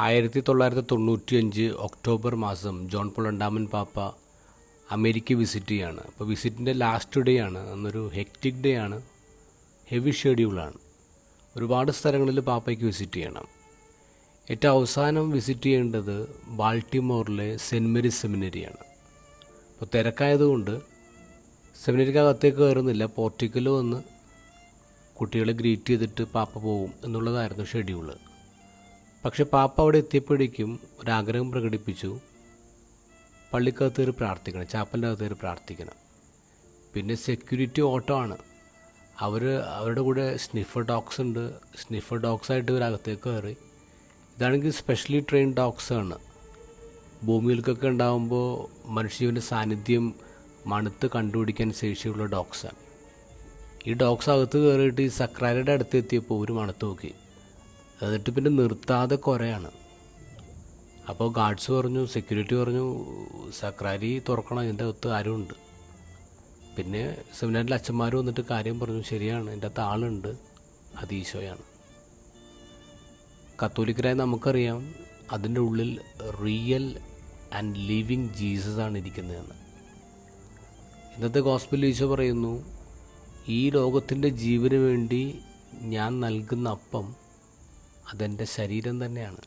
1995 October മാസം John Paul രണ്ടാമൻ പാപ്പ അമേരിക്ക വിസിറ്റ് ചെയ്യാണ്. അപ്പോൾ വിസിറ്റിൻ്റെ ലാസ്റ്റ് ഡേ ആണ്. അന്നൊരു ഹെക്റ്റിക് ഡേ ആണ്, ഹെവി ഷെഡ്യൂളാണ്. ഒരുപാട് സ്ഥലങ്ങളിൽ പാപ്പയ്ക്ക് വിസിറ്റ് ചെയ്യണം. ഏറ്റവും അവസാനം വിസിറ്റ് ചെയ്യേണ്ടത് ബാൾട്ടിമോറിലെ സെൻറ്റ് മേരീസ് സെമിനറിയാണ്. അപ്പോൾ തിരക്കായതുകൊണ്ട് സെമിനറിക്കകത്തേക്ക് കയറുന്നില്ല, പോർട്ടിക്കൽ വന്ന് കുട്ടികളെ ഗ്രീറ്റ് ചെയ്തിട്ട് പാപ്പ പോകും എന്നുള്ളതായിരുന്നു ഷെഡ്യൂള്. പക്ഷെ പാപ്പ അവിടെ എത്തിയപ്പോഴേക്കും ഒരാഗ്രഹം പ്രകടിപ്പിച്ചു, പള്ളിക്കകത്ത് കയറി പ്രാർത്ഥിക്കണം, ചാപ്പലിൻ്റെ അകത്ത് കയറി പ്രാർത്ഥിക്കണം. പിന്നെ സെക്യൂരിറ്റി ഓട്ടോ ആണ്. അവരുടെ കൂടെ സ്നിഫർ ഡോഗ്സ് ഉണ്ട്. സ്നിഫർ ഡോഗ്സായിട്ട് ഇവരകത്തേക്ക് കയറി. ഇതാണെങ്കിൽ സ്പെഷ്യലി ട്രെയിൻ ഡോഗ്സാണ്. ഭൂമിയിലേക്കൊക്കെ ഉണ്ടാകുമ്പോൾ മനുഷ്യൻ്റെ സാന്നിധ്യം മണത്ത് കണ്ടുപിടിക്കാൻ ശേഷിയുള്ള ഡോഗ്സാണ്. ഈ ഡോഗ്സ് അകത്ത് കയറിയിട്ട് ഈ സക്രാരിയുടെ അടുത്ത് എത്തിയപ്പോൾ ഒരു മണത്ത് നോക്കി, എന്നിട്ട് പിന്നെ നിർത്താതെ കുറയാണ്. അപ്പോൾ ഗാർഡ്സ് പറഞ്ഞു, സെക്യൂരിറ്റി പറഞ്ഞു, സക്രാരി തുറക്കണം, ഇതിൻ്റെ അകത്ത് ആരുമുണ്ട്. പിന്നെ സെമിനാറിലെ അച്ഛന്മാർ വന്നിട്ട് കാര്യം പറഞ്ഞു, ശരിയാണ്, എൻ്റെ അകത്ത് ആളുണ്ട്, അത് ഈശോയാണ്. കത്തോലിക്കരായി നമുക്കറിയാം അതിൻ്റെ ഉള്ളിൽ റിയൽ ആൻഡ് ലിവിങ് ജീസസ് ആണ് ഇരിക്കുന്നതെന്ന്. ഇന്നത്തെ ഗോസ്പലിൽ ഈശോ പറയുന്നു, ഈ ലോകത്തിൻ്റെ ജീവന് വേണ്ടി ഞാൻ നൽകുന്ന അപ്പം അതെൻ്റെ ശരീരം തന്നെയാണ്.